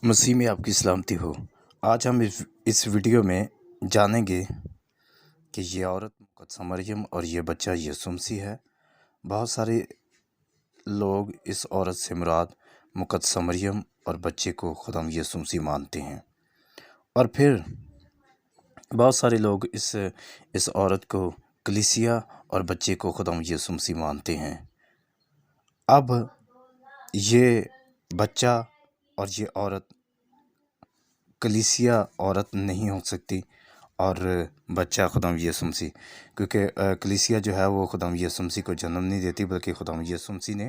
مسیح میں آپ کی سلامتی ہو۔ آج ہم اس ویڈیو میں جانیں گے کہ یہ عورت مقدسہ مریم اور یہ بچہ یسوع مسیح ہے۔ بہت سارے لوگ اس عورت سے مراد مقدسہ مریم اور بچے کو خداوند یسوع مسیح مانتے ہیں، اور پھر بہت سارے لوگ اس عورت کو کلیسیا اور بچے کو خداوند یسوع مسیح مانتے ہیں۔ اب یہ بچہ اور یہ عورت کلیسیا عورت نہیں ہو سکتی اور بچہ خداوند یسوع مسیح، کیونکہ کلیسیا جو ہے وہ خداوند یسوع مسیح کو جنم نہیں دیتی، بلکہ خداوند یسوع مسیح نے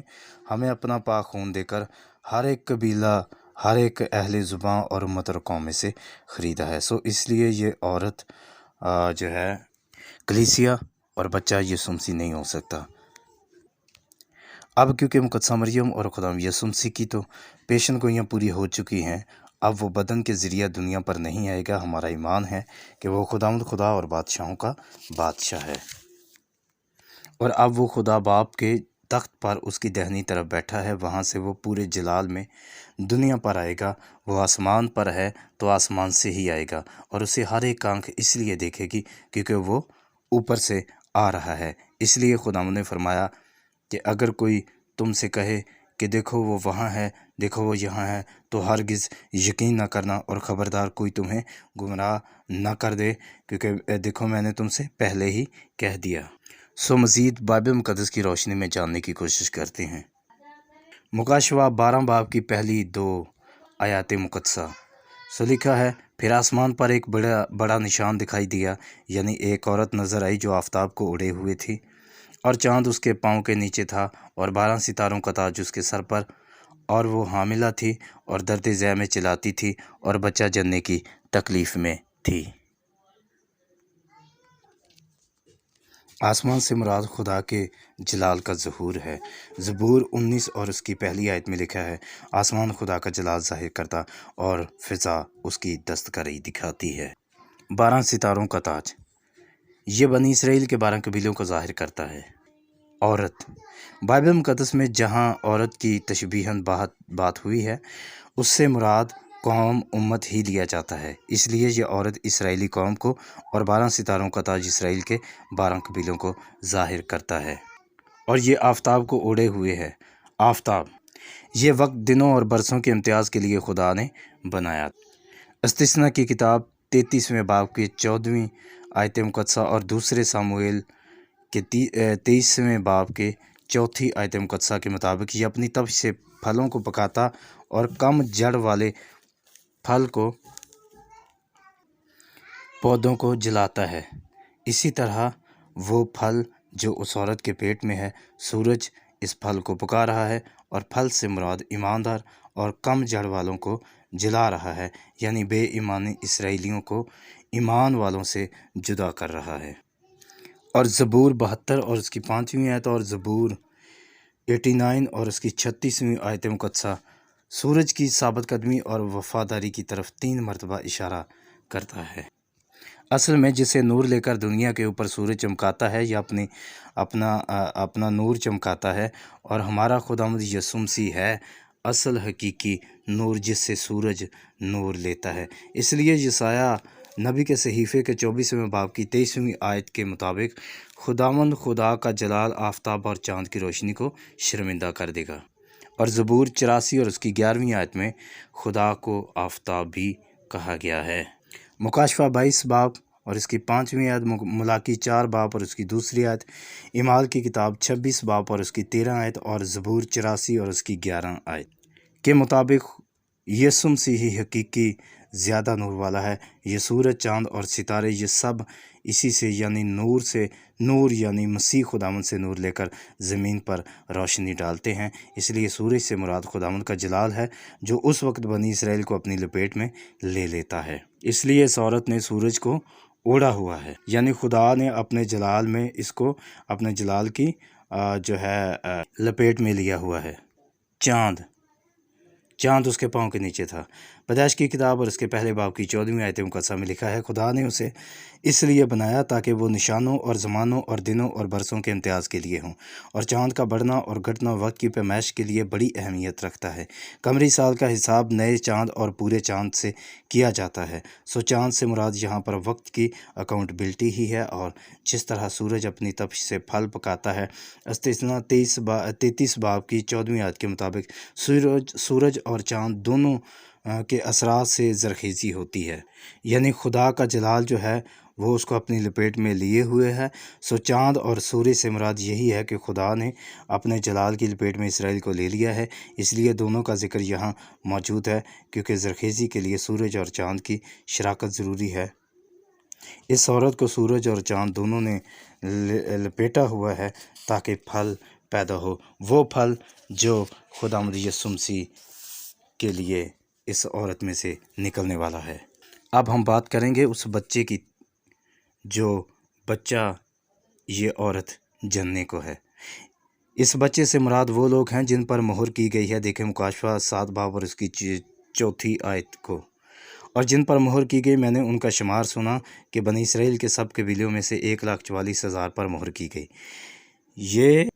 ہمیں اپنا پاک خون دے کر ہر ایک قبیلہ، ہر ایک اہل زباں اور امت اور قوم میں سے خریدا ہے۔ اس لیے یہ عورت جو ہے کلیسیا اور بچہ یسوع مسیح نہیں ہو سکتا۔ اب کیونکہ مقدسہ مریم اور خداوند یسوع مسیح کی تو پیشن گوئیاں پوری ہو چکی ہیں، اب وہ بدن کے ذریعہ دنیا پر نہیں آئے گا۔ ہمارا ایمان ہے کہ وہ خداوند خدا اور بادشاہوں کا بادشاہ ہے، اور اب وہ خدا باپ کے تخت پر اس کی دہنی طرف بیٹھا ہے۔ وہاں سے وہ پورے جلال میں دنیا پر آئے گا۔ وہ آسمان پر ہے تو آسمان سے ہی آئے گا، اور اسے ہر ایک آنکھ اس لیے دیکھے گی کیونکہ وہ اوپر سے آ رہا ہے۔ اس لیے خداوند نے فرمایا کہ اگر کوئی تم سے کہے کہ دیکھو وہ وہاں ہے، دیکھو وہ یہاں ہے، تو ہرگز یقین نہ کرنا، اور خبردار کوئی تمہیں گمراہ نہ کر دے، کیونکہ دیکھو میں نے تم سے پہلے ہی کہہ دیا۔ مزید بائبل مقدس کی روشنی میں جاننے کی کوشش کرتے ہیں۔ مکاشفہ 12 باب کی پہلی 2 آیات مقدسہ لکھا ہے، پھر آسمان پر ایک بڑا نشان دکھائی دیا، یعنی ایک عورت نظر آئی جو آفتاب کو اڑے ہوئے تھی، اور چاند اس کے پاؤں کے نیچے تھا، اور 12 ستاروں کا تاج اس کے سر پر، اور وہ حاملہ تھی اور درد ذہ میں چلاتی تھی اور بچہ جننے کی تکلیف میں تھی۔ آسمان سے مراد خدا کے جلال کا ظہور ہے۔ زبور 19 اور اس کی پہلی آیت میں لکھا ہے، آسمان خدا کا جلال ظاہر کرتا اور فضا اس کی دستکاری دکھاتی ہے۔ 12 ستاروں کا تاج یہ بنی اسرائیل کے 12 قبیلوں کو ظاہر کرتا ہے۔ عورت بائبل مقدس میں جہاں عورت کی تشبیہاً بات ہوئی ہے، اس سے مراد قوم امت ہی لیا جاتا ہے۔ اس لیے یہ عورت اسرائیلی قوم کو اور 12 ستاروں کا تاج اسرائیل کے 12 قبیلوں کو ظاہر کرتا ہے۔ اور یہ آفتاب کو اوڑے ہوئے ہے۔ آفتاب یہ وقت، دنوں اور برسوں کے امتیاز کے لیے خدا نے بنایا۔ استثنا کی کتاب 33ویں باب کی 14ویں آیت مقدسہ اور دوسرے ساموئیل کے 23ویں باب کے 4تھی آیت مقدسہ کے مطابق یہ اپنی تپش سے پھلوں کو پکاتا اور کم جڑ والے پھل کو پودوں کو جلاتا ہے۔ اسی طرح وہ پھل جو اس عورت کے پیٹ میں ہے، سورج اس پھل کو پکا رہا ہے، اور پھل سے مراد ایماندار اور کم جڑ والوں کو جلا رہا ہے، یعنی بے ایمانی اسرائیلیوں کو ایمان والوں سے جدا کر رہا ہے۔ اور زبور 72 اور اس کی 5ویں آیت، اور زبور 89 اور اس کی 36ویں آیت مقدسہ سورج کی ثابت قدمی اور وفاداری کی طرف 3 مرتبہ اشارہ کرتا ہے۔ اصل میں جسے نور لے کر دنیا کے اوپر سورج چمکاتا ہے یا اپنا نور چمکاتا ہے، اور ہمارا خداوند یسوع مسیح ہے اصل حقیقی نور جس سے سورج نور لیتا ہے۔ اس لیے یسایہ نبی کے صحیفے کے 24ویں باب کی 23ویں آیت کے مطابق خداوند خدا کا جلال آفتاب اور چاند کی روشنی کو شرمندہ کر دے گا۔ اور زبور 84 اور اس کی 11ویں آیت میں خدا کو آفتاب بھی کہا گیا ہے۔ مکاشفہ 22 باب اور اس کی 5ویں آیت، ملاکی 4 باب اور اس کی دوسری آیت، اعمال کی کتاب 26 باب اور اس کی 13 آیت، اور زبور 84 اور اس کی 11 آیت کے مطابق یسوع مسیح حقیقی زیادہ نور والا ہے۔ یہ سورج، چاند اور ستارے یہ سب اسی سے یعنی نور سے، نور یعنی مسیح خداوند سے نور لے کر زمین پر روشنی ڈالتے ہیں۔ اس لیے سورج سے مراد خداوند کا جلال ہے جو اس وقت بنی اسرائیل کو اپنی لپیٹ میں لے لیتا ہے۔ اس لیے اس عورت نے سورج کو اوڑا ہوا ہے، یعنی خدا نے اپنے جلال میں اس کو اپنے جلال کی جو ہے لپیٹ میں لیا ہوا ہے۔ چاند चांद उसके पाँव के नीचे था। पैदाइश की किताब और इसके पहले बाब की 14वीं आयत मुकद्दसा में लिखा है, खुदा ने उसे इसलिए बनाया ताकि वो निशानों और ज़मानों और दिनों और बरसों के इम्तियाज़ के लिए हों। और चांद का बढ़ना और घटना वक्त की पैमाइश के लिए बड़ी अहमियत रखता है। कमरी साल का हिसाब नए चांद और पूरे चांद से किया जाता है। सो चांद से मुराद यहाँ पर वक्त की अकाउंटेबिलिटी ही है। और जिस तरह सूरज अपनी तपिश से फल पकाता है, इस्तिस्ना 33 बाब की 14वीं आयत के मुताबिक सूरज और चाँद दोनों के असरात से ज़रखेज़ी होती है, यानी खुदा का जलाल जो है वो उसको अपनी लपेट में लिए हुए है। सो चाँद और सूरज से मुराद यही है कि खुदा ने अपने जलाल की लपेट में इसराइल को ले लिया है। इसलिए दोनों का जिक्र यहाँ मौजूद है, क्योंकि ज़रखेज़ी के लिए सूरज और चाँद की शराकत ज़रूरी है। इस औरत को सूरज और चाँद दोनों ने लपेटा हुआ है ताकि फल पैदा हो, वो फल जो खुदावंद यीशु मसीह के लिए इस औरत में से निकलने वाला है। अब हम बात करेंगे उस बच्चे की, जो बच्चा ये औरत जनने को है। इस बच्चे से मुराद वो लोग हैं जिन पर मोहर की गई है। देखें मुकाशवा 7 बाब और उसकी 4थी आयत को। और जिन पर मोहर की गई, मैंने उनका शुमार सुना कि बनी इसराइल के सब कबीलों में से 1,44,000 पर मोहर की गई। ये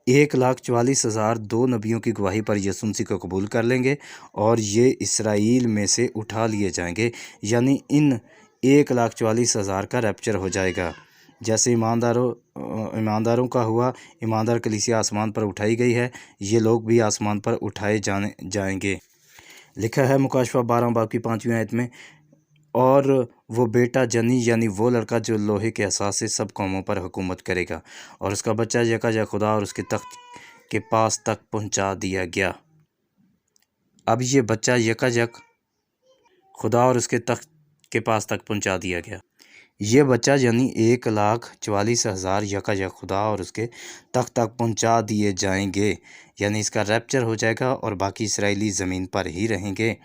1,44,000 दो नबियों की गवाही पर यीशु मसीह को कबूल कर लेंगे और ये इसराइल में से उठा लिए जाएंगे, यानी इन 1,44,000 का रैप्चर हो जाएगा। जैसे ईमानदारों का हुआ, ईमानदार कलीसिया आसमान पर उठाई गई है, ये लोग भी आसमान पर उठाए जाएंगे। लिखा है मुकाशवा 12 बाब की 5वीं आयत में, और वो बेटा जनी यानी वो लड़का जो लोहे के एहसास से सब कौमों पर हुकूमत करेगा, और उसका बच्चा यकायक खुदा और उसके तख्त के पास तक पहुंचा दिया गया। अब ये बच्चा यकायक खुदा और उसके तख्त के पास तक पहुंचा दिया गया। ये बच्चा यानी 1,44,000 यकायक खुदा और उसके तख्त तक पहुंचा दिए जाएंगे, यानी इसका रैप्चर हो जाएगा और बाकी इसराइली ज़मीन पर ही रहेंगे।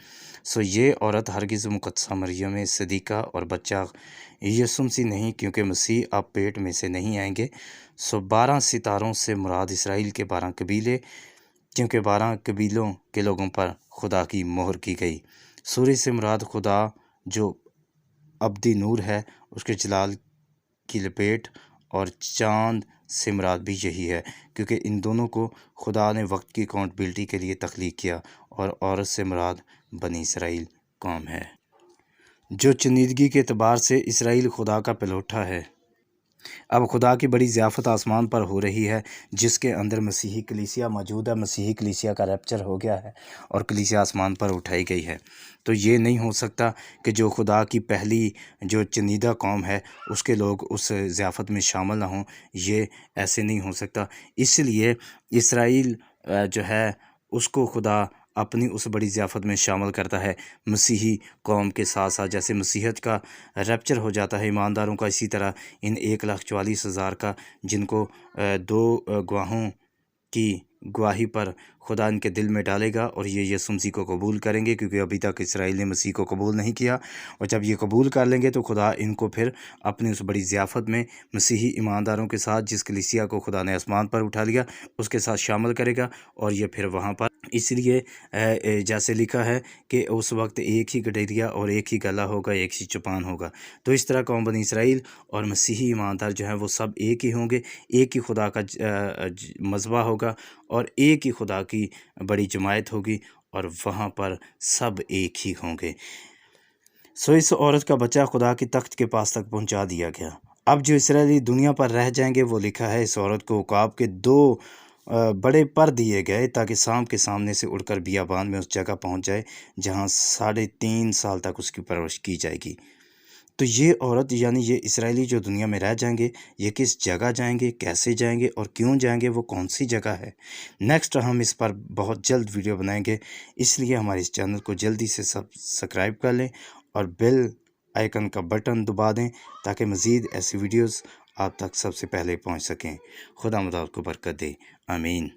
सो ये औरत हरगिज़ मुक़द्दसा मरियम सदीक़ा और बच्चा यीशु मसीह नहीं, क्योंकि मसीह अब पेट में से नहीं आएंगे। सो 12 सितारों से मुराद इसराइल के 12 कबीले, क्योंकि 12 कबीलों के लोगों पर खुदा की मोहर की गई। सूरज से मुराद खुदा जो अब्दी नूर है, उसके जलाल की लपेट, और चाँद से मुराद भी यही है, क्योंकि इन दोनों को खुदा ने वक्त की अकाउंटेबिलिटी के लिए तख्लीक किया। और औरत से मुराद बनी इसराइल कौम है, जो चुनिदगी के एतबार से इसराइल खुदा का पलौठा है। अब खुदा की बड़ी ज़ियाफ़त आसमान पर हो रही है, जिसके अंदर मसीही कलीसिया मौजूद है। मसीही कलीसिया का रैप्चर हो गया है और कलीसिया आसमान पर उठाई गई है। तो ये नहीं हो सकता कि जो खुदा की पहली जो चुनिदा कौम है उसके लोग उस ज़ियाफ़त में शामिल ना हों, ये ऐसे नहीं हो सकता। इसलिए इसराइल जो है उसको खुदा अपनी उस बड़ी ज़ियाफ़त में शामिल करता है मसीही कौम के साथ साथ। जैसे मसीहत का रैप्चर हो जाता है ईमानदारों का, इसी तरह इन 1,44,000 का, जिनको 2 गवाहों की गवाही पर खुदा इनके दिल में डालेगा और ये यीशु मसीह को कबूल करेंगे, क्योंकि अभी तक इसराइल ने मसीह को कबूल नहीं किया। और जब ये कबूल कर लेंगे तो खुदा इनको फिर अपनी उस बड़ी ज़ियाफ़त में मसीही ईमानदारों के साथ, जिस कलीसिया को खुदा ने आसमान पर उठा लिया, उसके साथ शामिल करेगा। और ये फिर वहाँ पर, इसलिए जैसे लिखा है कि उस वक्त एक ही गडेरिया और एक ही गला होगा, एक ही चुपान होगा। तो इस तरह कौम बनी इसराइल और मसीही ईमानदार जो हैं वो सब एक ही होंगे, एक ही खुदा का मज़बा होगा और एक ही खुदा की बड़ी जमायत होगी, और वहाँ पर सब एक ही होंगे। सो इस औरत का बच्चा खुदा की तख्त के पास तक पहुँचा दिया गया। अब जो इसराइली दुनिया पर रह जाएंगे, वो लिखा है इस औरत को उकाब के 2 बड़े पर दिए गए, ताकि शाम के सामने से उड़कर बियाबान में उस जगह पहुंच जाए जहां 3.5 साल तक उसकी परवरिश की जाएगी। तो ये औरत यानी ये इसराइली जो दुनिया में रह जाएंगे, ये किस जगह जाएंगे, कैसे जाएंगे और क्यों जाएंगे, वो कौन सी जगह है, नेक्स्ट हम इस पर बहुत जल्द वीडियो बनाएंगे। इसलिए हमारे इस चैनल को जल्दी से सब्सक्राइब कर लें और बेल आइकन का बटन दबा दें, ताकि मज़ीद ऐसी वीडियोस आप तक सबसे पहले पहुंच सकें। खुदा आपको बरकत दे, आमीन।